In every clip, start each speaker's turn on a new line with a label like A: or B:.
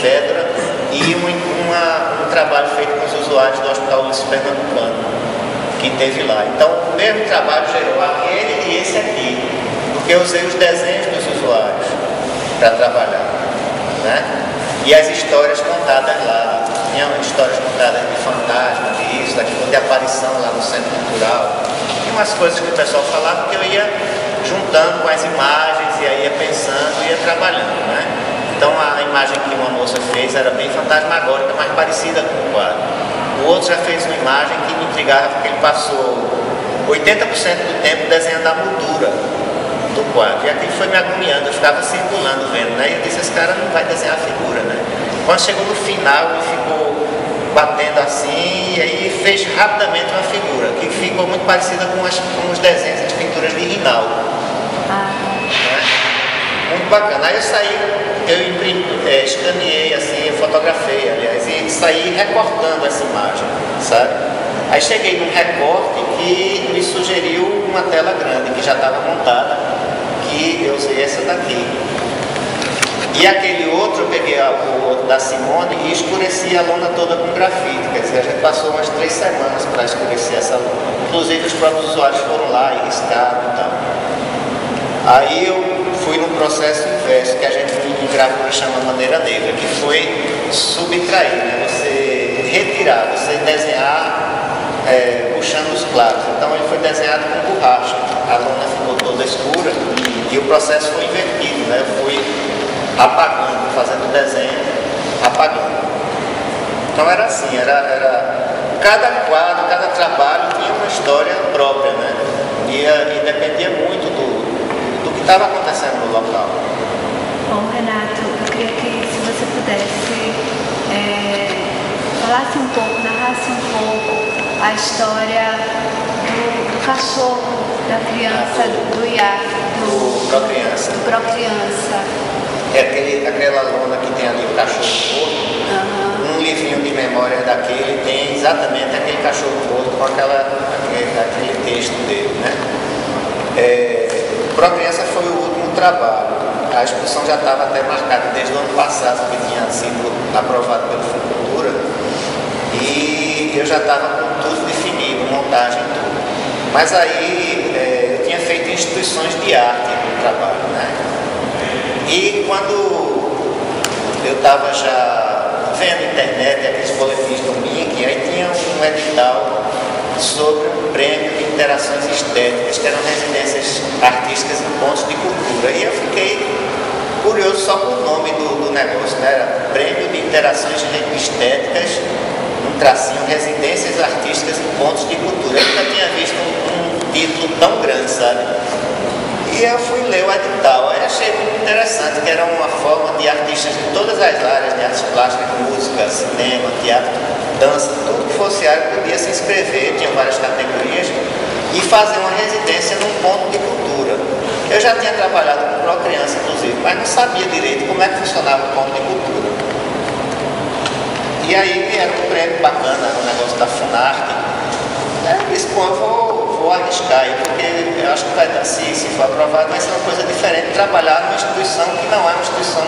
A: Fedra e um trabalho feito com os usuários do Hospital Luiz Pernambucano, que teve lá. Então, o mesmo trabalho gerou aquele e esse aqui, porque eu usei os desenhos dos usuários para trabalhar, né? E as histórias contadas lá, tinham histórias contadas de fantasma, de isso, daquilo, de aparição lá no Centro Cultural. Tinha umas coisas que o pessoal falava que eu ia juntando com as imagens e aí ia pensando e ia trabalhando, né? Então a imagem que uma moça fez era bem fantasmagórica, mais parecida com o quadro. O outro já fez uma imagem que me intrigava porque ele passou 80% do tempo desenhando a moldura do quadro. E aquilo foi me agoniando, eu ficava circulando vendo, né? E eu disse, esse cara não vai desenhar a figura, né? Quando chegou no final, ele ficou batendo assim, e aí fez rapidamente uma figura, que ficou muito parecida com os desenhos de pinturas de Rinaldo. Né? Muito bacana. Aí eu saí, eu escaneei assim, eu fotografei, aliás, e saí recortando essa imagem, sabe? Aí cheguei num recorte que me sugeriu uma tela grande, que já estava montada, que eu usei essa daqui. E aquele outro, eu peguei o outro da Simone e escureci a lona toda com grafite. Quer dizer, a gente passou umas 3 semanas para escurecer essa lona. Inclusive os próprios usuários foram lá e riscaram e tal. Aí eu fui no processo inverso, que a gente em gravura chama maneira negra, que foi subtrair, né? Você retirar, você desenhar puxando os claros. Então ele foi desenhado com borracha. A lona ficou toda escura e o processo foi invertido, né? Eu fui apagando, fazendo o desenho, apagando. Então era assim, cada quadro, cada trabalho tinha uma história própria, né? E dependia muito do que estava acontecendo no local.
B: Bom, Renato, eu queria que, se você pudesse, falasse um pouco, narrasse um pouco a história do cachorro, da criança, do IAC, do Procriança.
A: É aquela lona que tem ali o cachorro morto. Um livrinho de memória daquele tem exatamente aquele cachorro morto com aquele texto dele, né? Procriança foi o último trabalho. A exposição já estava até marcada desde o ano passado, que tinha sido aprovado pelo Fucultura, e eu já estava com tudo definido, montagem e tudo. Mas aí eu tinha feito instituições de arte no trabalho, né? E quando eu estava já vendo internet, aqueles boletins do MINC, aí tinha um edital sobre um prêmio de interações estéticas, que eram residências artísticas em pontos de cultura. E eu fiquei curioso só com o nome do negócio, né? Era Prêmio de Interações Estéticas, um tracinho, residências artísticas em pontos de cultura. Eu nunca tinha visto um título tão grande, sabe? E eu fui ler o edital, aí achei muito interessante, que era uma forma de artistas de todas as áreas, de artes plásticas, música, cinema, teatro, dança, tudo que fosse área podia se inscrever, tinha várias categorias, e fazer uma residência num ponto de cultura. Eu já tinha trabalhado com Procriança, inclusive, mas não sabia direito como é que funcionava o ponto de cultura. E aí era um prêmio bacana, um negócio da Funarte. Eu disse, pô, eu vou arriscar aí, porque eu acho que vai dar, se for aprovado, vai ser uma coisa diferente trabalhar numa instituição que não é uma instituição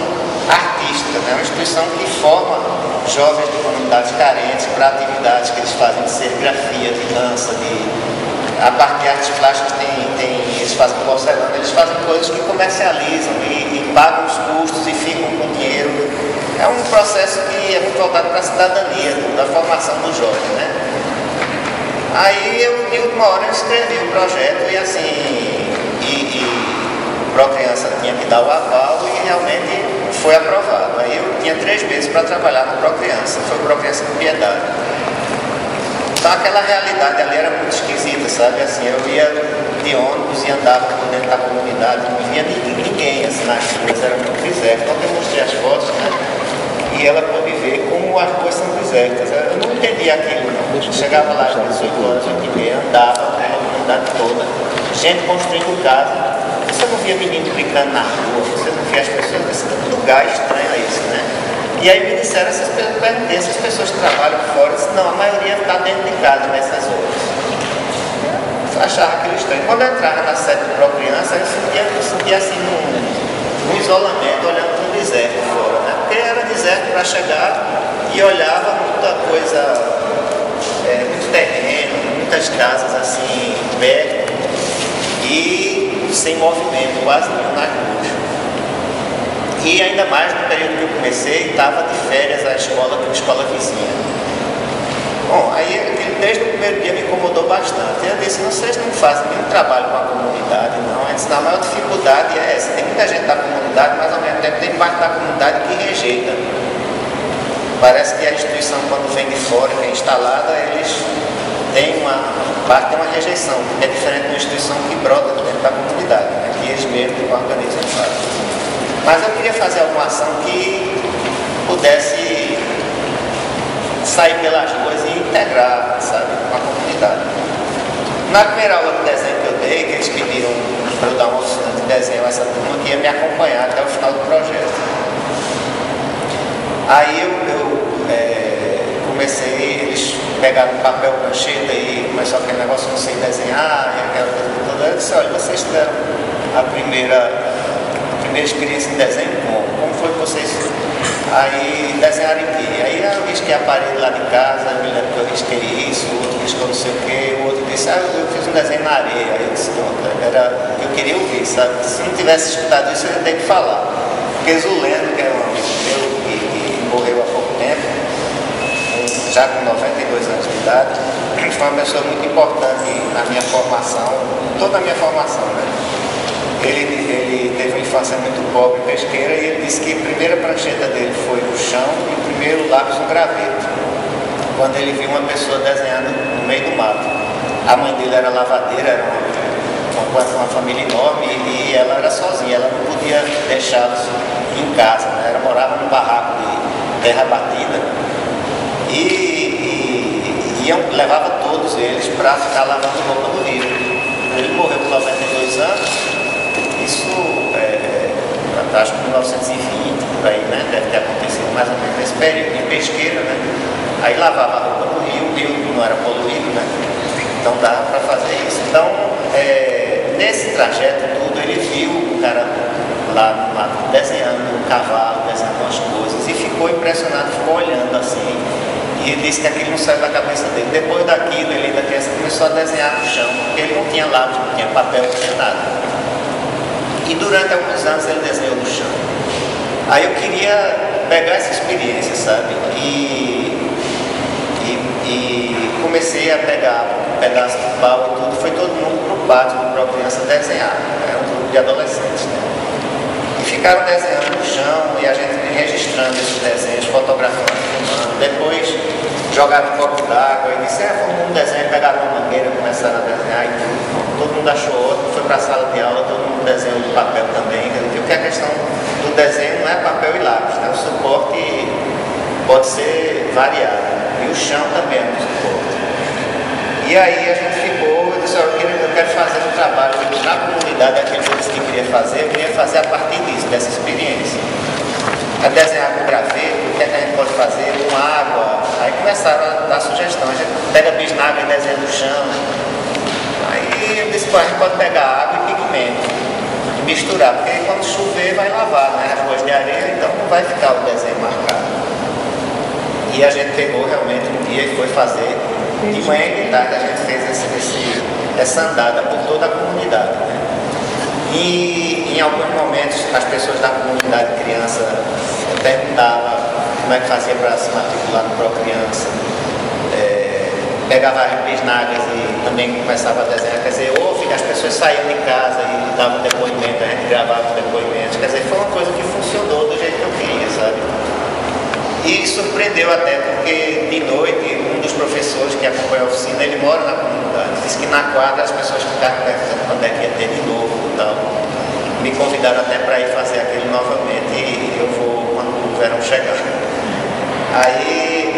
A: artística, né? É uma instituição que forma jovens de comunidades carentes para atividades que eles fazem de serigrafia, de dança, a parte de artes plásticas eles fazem porcelana, eles fazem coisas que comercializam e pagam os custos e ficam com dinheiro. É um processo que é muito voltado para a cidadania, da formação do jovem, né? Aí de última hora eu escrevi o projeto e assim, Procriança tinha que dar o aval e realmente foi aprovado. Aí eu tinha 3 meses para trabalhar no Procriança, foi Procriança com Piedade. Então aquela realidade ali era muito esquisita, sabe? Assim, eu ia de ônibus e andava por dentro da comunidade, não via ninguém assim nas ruas, era muito deserto. Quando eu mostrei as fotos, né? E ela pôde ver como as ruas são desertas. Eu não entendia aquilo, não. Eu chegava lá às 18 horas, 8h30, andava pela comunidade toda, gente construindo casa. Você não via menino brincando na rua, você não via as pessoas, esse lugar estranho é isso, né? E aí me disseram, perguntei se as pessoas que trabalham fora, eu disse, não, a maioria está dentro de casa nessas horas. Eu achava aquilo estranho. Quando eu entrava na sede de Procriança, eu sentia assim, num isolamento, olhando para o deserto fora, né? Porque era de deserto para chegar e olhava muita coisa, muito terreno, muitas casas assim, perto e sem movimento, quase nenhum nas ruas. E ainda mais no período que eu comecei, estava de férias a escola vizinha. Bom, aí desde o primeiro dia me incomodou bastante. Eu disse, vocês não fazem nenhum trabalho com a comunidade, não. Eu disse, a maior dificuldade é essa. Tem muita gente da comunidade, mas ao mesmo tempo tem parte da comunidade que rejeita. Parece que a instituição, quando vem de fora, que é instalada, eles têm uma rejeição, que é diferente de uma instituição que brota dentro da comunidade, né? Que eles mesmos organizam e fazem. Mas eu queria fazer alguma ação que pudesse sair pelas ruas e integrar, sabe, com a comunidade. Na primeira aula de desenho que eu dei, que eles pediram para eu dar uma oficina de desenho a essa turma que ia me acompanhar até o final do projeto. Aí eu comecei, eles pegaram um papel cancheta e começou aquele negócio, não sei desenhar, e aquela coisa toda. Eu disse, olha, vocês tiveram a primeira experiência em desenho como foi que vocês aí desenharam em quê? Aí eu risquei a parede lá de casa, eu me lembro que eu risquei isso, o outro riscou não sei o quê, o outro disse, eu fiz um desenho na areia. Aí eu disse, não, eu queria ouvir, sabe? Se não tivesse escutado isso, eu ia ter que falar. Porque Zuleno, que é um amigo meu que morreu há pouco tempo, já com 92 anos de idade, foi uma pessoa muito importante na minha formação, toda a minha formação, né? Ele teve uma infância muito pobre, pesqueira, e ele disse que a primeira prancheta dele foi o chão e o primeiro lápis um graveto, quando ele viu uma pessoa desenhando no meio do mato. A mãe dele era lavadeira, era uma família enorme, e ela era sozinha, ela não podia deixá-los em casa, né? Ela morava num barraco de terra batida e levava todos eles para ficar lavando roupa no rio. Ele morreu com 92 anos. Isso acho que 1920, por aí, né? Deve ter acontecido mais ou menos nesse período, em pesqueira, né? Aí lavava a roupa no rio, o rio não era poluído, né? Então dava para fazer isso. Então, nesse trajeto tudo, ele viu o cara lá no mato desenhando um cavalo, desenhando umas coisas, e ficou impressionado, ficou olhando assim. E ele disse que aquilo não saiu da cabeça dele. Depois daquilo, ele ainda começou a desenhar no chão, porque ele não tinha lápis, não tinha papel, não tinha nada. E durante alguns anos ele desenhou no chão. Aí eu queria pegar essa experiência, sabe? E comecei a pegar um pedaço de pau e tudo. Foi todo mundo pro pátio para a criança desenhar. Era um grupo de adolescentes, né? E ficaram desenhando no chão e a gente registrando esses desenhos, fotografando, filmando. Depois jogaram um copo d'água e disseram, vamos um desenho, pegaram uma mangueira, começaram a desenhar e tudo. Todo mundo achou ótimo, foi para a sala de aula, todo mundo desenhou de papel também. Porque a questão do desenho não é papel e lápis, né? O suporte pode ser variado. E o chão também é um suporte. E aí a gente ficou, eu disse, eu quero fazer um trabalho na comunidade, aquilo que eu disse que queria fazer, eu queria fazer a partir disso, dessa experiência. A desenhar com graveto, o que é que a gente pode fazer com água. Aí começaram a dar sugestão, a gente pega bisnaga e desenha no chão. Aí eu disse, a gente pode pegar água e pigmento e misturar, porque quando chover vai lavar, né? As ruas de areia, então não vai ficar o desenho marcado. E a gente pegou realmente um dia e foi fazer. De manhã e de tarde a gente fez essa andada por toda a comunidade, né? E em alguns momentos as pessoas da comunidade criança perguntavam como é que fazia para se matricular no Procriança. Pegava as bisnagas e também começava a desenhar, quer dizer, as pessoas saíam de casa e davam depoimento, a gente gravava os depoimentos, quer dizer, foi uma coisa que funcionou do jeito que eu queria, sabe? E surpreendeu até, porque de noite, um dos professores que acompanha a oficina, ele mora na comunidade, disse que na quadra as pessoas ficaram perguntando quando é que ia ter de novo e tal. Me convidaram até para ir fazer aquilo novamente e eu vou quando o verão chegar. Aí,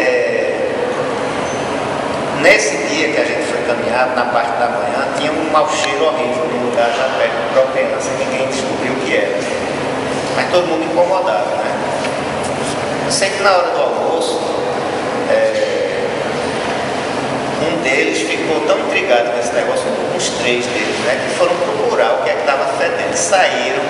A: nesse dia que a gente foi caminhar, na parte da manhã, tinha um mau cheiro horrível no lugar já perto do Procriança, ninguém descobriu o que era. Mas todo mundo incomodado, né? Eu sei que na hora do almoço, um deles ficou tão intrigado com esse negócio, uns 3 deles, né, que foram procurar o que é que estava fedendo. Saíram